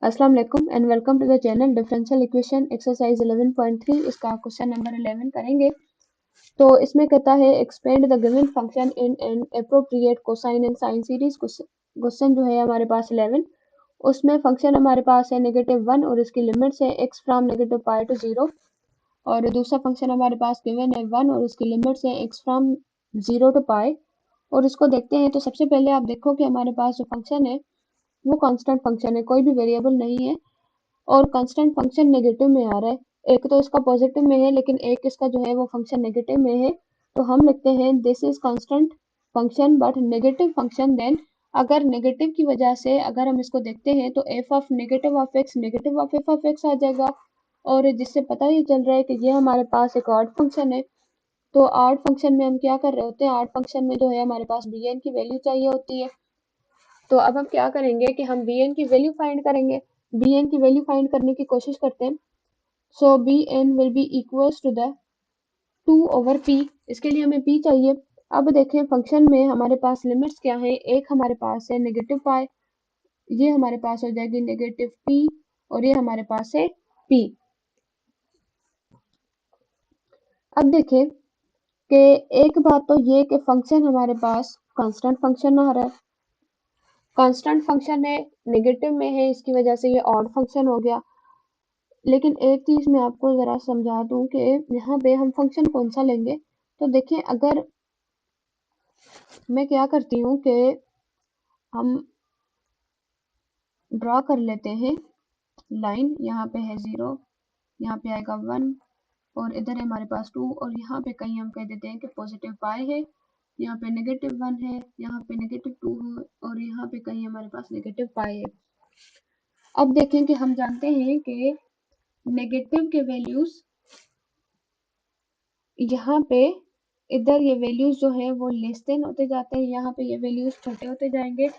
अस्सलाम वालेकुम and welcome to the channel differential equation exercise 11.3। इसका क्वेश्चन नंबर 11 करेंगे। तो इसमें कहता है expand the given function in an appropriate cosine and sine series. Question जो है हमारे पास 11, उसमें फंक्शन हमारे पास है -1 और इसकी लिमिट्स है x फ्रॉम -π to 0, और दूसरा फंक्शन हमारे पास गिवन है 1 और इसकी लिमिट्स है x फ्रॉम 0 to π। और इसको देखते हैं तो सबसे पहले आप देखो कि हमारे पास जो फंक्शन है वो कांस्टेंट फंक्शन है, कोई भी वेरिएबल नहीं है, और कांस्टेंट फंक्शन नेगेटिव में आ रहा है। एक तो इसका पॉजिटिव में है लेकिन एक इसका जो है वो फंक्शन नेगेटिव में है, तो हम लिखते हैं this is constant function but negative function. Then अगर नेगेटिव की वजह से अगर हम इसको देखते हैं तो F of negative of X negative of F of X आ जाएगा, और जिससे पता ही चल रहा है कि ये हमारे पास एक ऑड फंक्शन है। तो ऑड फंक्शन में हम क्या कर रहे होते हैं, ऑड फंक्शन में जो है हमारे पास बी एन की वैल्यू चाहिए होती है। तो अब हम क्या करेंगे कि हम बी एन की वैल्यू फाइंड करेंगे, बी एन की वैल्यू फाइंड करने की कोशिश करते हैं। So B N will be equals to the 2 over P. इसके लिए हमें पी चाहिए। अब देखें फंक्शन में हमारे पास लिमिट्स क्या है, एक हमारे पास है नेगेटिव पाई, ये हमारे पास हो जाएगी नेगेटिव पी, और ये हमारे पास है पी। अब देखें कि एक बात तो ये कि फंक्शन हमारे पास कांस्टेंट फंक्शन आ रहा है, कांस्टेंट फंक्शन है, नेगेटिव में है, इसकी वजह से ये ऑड फंक्शन हो गया। लेकिन एक चीज मैं आपको जरा समझा दूं कि यहाँ पे हम फंक्शन कौन सा लेंगे। तो देखिए, अगर मैं क्या करती हूँ कि हम ड्रॉ कर लेते हैं लाइन, यहाँ पे है 0, यहाँ पे आएगा 1, और इधर है हमारे पास 2, और यहाँ पे कहीं हम कह देते हैं कि पॉजिटिव पाई है, यहाँ पे -1 है, यहाँ पे -2 है, और यहाँ पे कहीं हमारे पास नेगेटिव पाई है। अब देखें कि हम जानते हैं कि नेगेटिव के वैल्यूज यहाँ पे, इधर ये वैल्यूज जो है वो लेस देन होते जाते हैं, यहाँ पे ये वैल्यूज छोटे होते जाएंगे,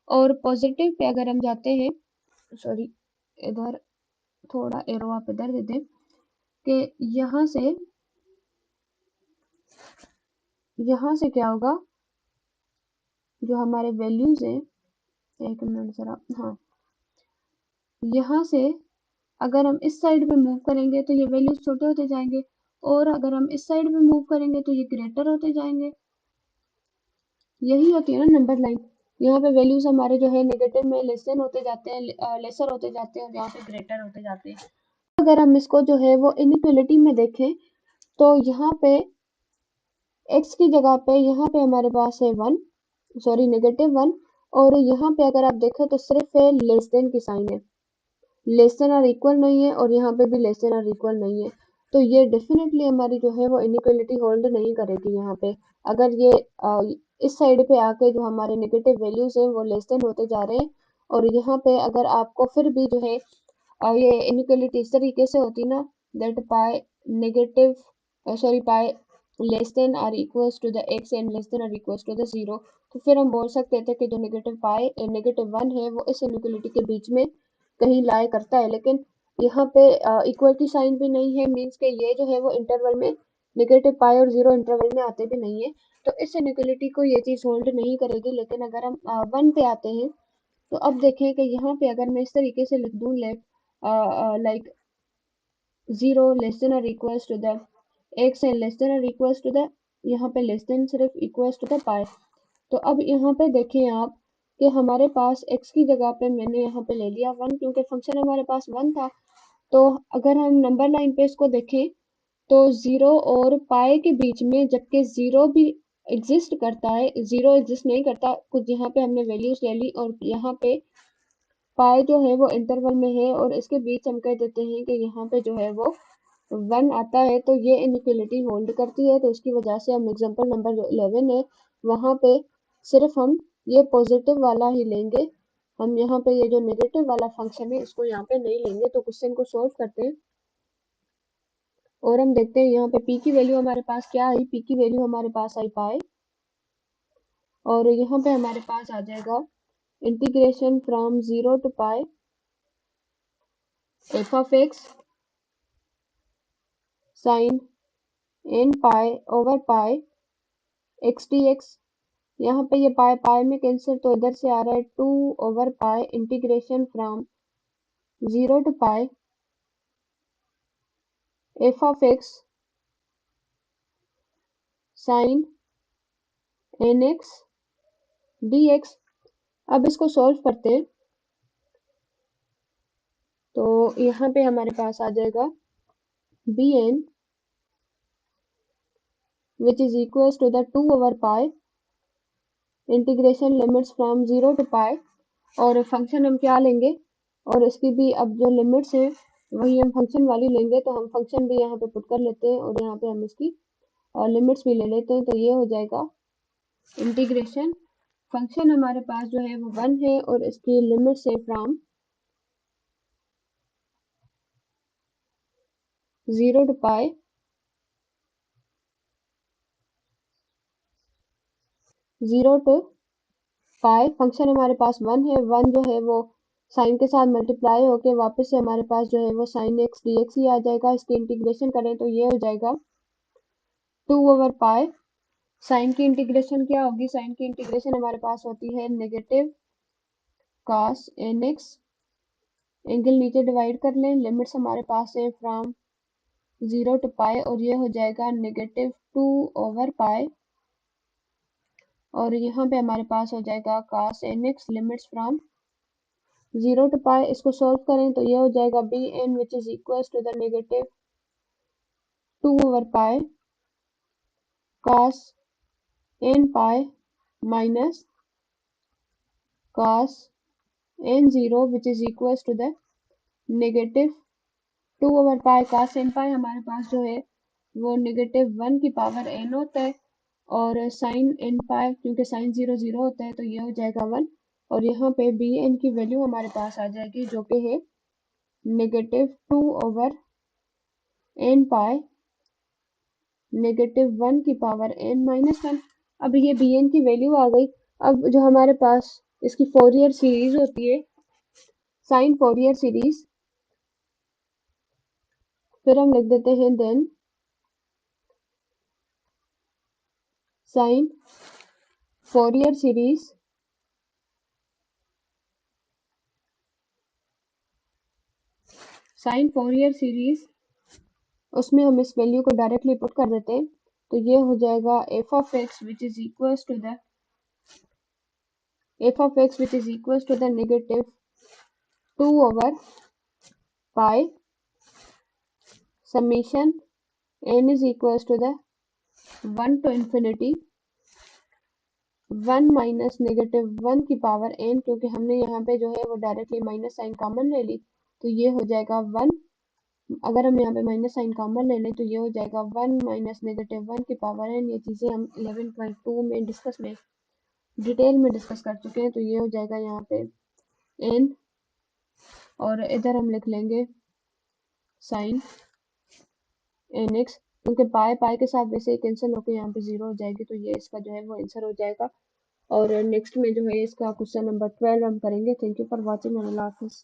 और पॉजिटिव पे अगर हम जाते हैं, सॉरी इधर थोड़ा एरो आप इधर दे दें, कि यहाँ से क्या होगा, जो हमारे वैल्यूज हैं, एक मिनट जरा, हाँ, यहाँ से अगर हम इस साइड पे मूव करेंगे तो ये वैल्यूज छोटे होते जाएंगे, और अगर हम इस साइड पे मूव करेंगे तो ये ग्रेटर होते जाएंगे। यही होती है ना नंबर लाइन। यहाँ पे वैल्यूज हमारे जो है नेगेटिव में लेसन होते जाते हैं, लेसर होते जाते हैं, और यहाँ पे ग्रेटर होते जाते हैं। अगर हम इसको जो है वो इनइक्वलिटी में देखें तो यहाँ पे x की जगह पे यहाँ पे हमारे पास है 1, सॉरी -1, और यहाँ पे अगर आप देखें तो सिर्फ है लेस देन की साइन है, लेस देन और इक्वल नहीं है, और यहाँ पे भी लेस देन और इक्वल नहीं है। तो ये डेफिनेटली हमारी जो है वो इनइक्वलिटी होल्ड नहीं करेगी। यहाँ पे अगर ये इस साइड पे आके जो हमारे नेगेटिव वैल्यूज हैं वो लेस देन होते जा रहे हैं, और यहाँ पे अगर आपको फिर भी जो है ये इनइक्वलिटी इस तरीके से होती ना, that pi negative, sorry pi less than और equals to the x and less than और इक्वल्स टू द 0, तो फिर हम बोल सकते थे कि जो -1 है वो इस इनइक्वलिटी के बीच में कहीं लाई करता है। लेकिन यहाँ पे इक्वल की साइन भी नहीं है, मीन्स के ये जो है वो इंटरवल में -π और 0 इंटरवल में आते भी नहीं है, तो इस इनइक्वलिटी को ये चीज होल्ड नहीं करेगी। लेकिन अगर हम 1 पे आते हैं तो अब देखें कि यहाँ पे अगर मैं इस तरीके से लिख दूं, लेट लाइक 0 लेस देन और equals to the x and less than और इक्वल्स टू द, यहाँ पे लेस देन सिर्फ इक्वल्स टू द पाई। तो अब यहाँ पे देखें आप कि हमारे पास x की जगह पे मैंने यहाँ पे ले लिया 1, क्योंकि फंक्शन हमारे पास 1 था। तो अगर हम नंबर लाइन पे इसको देखें तो 0 और पाई के बीच में, जबकि 0 भी एग्जिस्ट करता है, 0 एग्जिस्ट नहीं करता, कुछ यहाँ पे हमने वैल्यूज ले ली, और यहाँ पे पाई जो है वो इंटरवल में है, और इसके बीच हम कह देते हैं कि यहाँ पे जो है वो 1 आता है, तो ये इनइक्वलिटी होल्ड करती है। तो इसकी वजह से हम एग्जांपल नंबर 11 है वहां पे सिर्फ हम ये पॉजिटिव वाला ही लेंगे, हम यहाँ पे ये जो नेगेटिव वाला फंक्शन है इसको यहाँ पे नहीं लेंगे। तो क्वेश्चन को सोल्व करते हैं और हम देखते हैं यहाँ पे p की वैल्यू हमारे पास क्या आई, p की वैल्यू हमारे पास आई पाई, और यहाँ पे हमारे पास आ जाएगा integration from 0 to pi f of x sine n pi over pi x dx। यहाँ पे ये पाई पाई में कैंसिल, तो इधर से आ रहा है 2 over pi integration from 0 to pi f of x sin nx dx। अब इसको सॉल्व करते हैं तो यहाँ पे हमारे पास आ जाएगा bn which is equals to the 2 over pi integration limits from 0 to pi। और फंक्शन हम क्या लेंगे, और इसकी भी अब जो लिमिट्स हैं वही हम फंक्शन वाली लेंगे, तो हम फंक्शन भी यहाँ पे पुट कर लेते हैं और यहाँ पे हम इसकी लिमिट्स भी ले लेते हैं। तो ये हो जाएगा इंटीग्रेशन, फंक्शन हमारे पास जो है वो 1 है और इसकी लिमिट्स है from 0 to pi 0 to pi। Function हमारे पास 1 है, 1 जो है वो साइन के साथ मल्टीप्लाई होके वापस से हमारे पास जो है वो साइन एक्स डी एक्स ही आ जाएगा। इसकी इंटीग्रेशन करें तो ये हो जाएगा 2 ओवर पाई। साइन की इंटीग्रेशन क्या होगी, साइन की इंटीग्रेशन हमारे पास होती है negative cos n x. Angle नीचे डिवाइड कर लें, लिमिट्स हमारे पास है फ्रॉम 0 to पाई और ये हो जाएगा नेगेटिव 2 ओवर पाई। और यहाँ पे हमारे पास हो जाएगा cos nx limits from 0 to pi. इसको सॉल्व करें तो ये हो जाएगा bn which is equals to the negative 2 over pi cos n pi minus cos n0 which is equals to the negative 2 over pi. cos n pi हमारे पास जो है वो नेगेटिव 1 की पावर n होता है और साइन n पाई क्योंकि साइन 0 0 होता है तो ये हो जाएगा 1। और यहाँ पे बी एन की वैल्यू हमारे पास आ जाएगी जो कि है नेगेटिव 2 ओवर n पाई नेगेटिव 1 की पावर n माइनस 1। अब ये बी एन की वैल्यू आ गई। अब जो हमारे पास इसकी फोरियर सीरीज होती है, साइन फोरियर सीरीज, फिर हम लिख देते हैं then sine Fourier series sine Fourier series उसमें हम इस वैल्यू को डायरेक्टली पुट कर देते हैं तो ये हो जाएगा f of x which is equals to the negative 2 over pi summation n is equals to the 1 to infinity 1 minus negative 1 की पावर n, क्योंकि हमने यहाँ पे जो है वो डायरेक्टली माइनस साइन कॉमन ले ली तो ये हो जाएगा 1। अगर हम यहाँ पे माइनस साइन कॉमन ले लें तो ये हो जाएगा 1 माइनस नेगेटिव 1 की पावर n। ये चीज़ें हम 11.2 में डिटेल में डिस्कस कर चुके हैं। तो ये हो जाएगा यहाँ पे n और इधर हम लिख लेंगे साइन एन एक्स, क्योंकि पाई पाई के साथ वैसे ही कैंसिल होकर यहाँ पे 0 हो जाएगी तो ये इसका जो है वो आंसर हो जाएगा। और नेक्स्ट में जो है इसका क्वेश्चन नंबर 12 हम करेंगे। थैंक यू फॉर वॉचिंग और अल्लाह हाफिज़।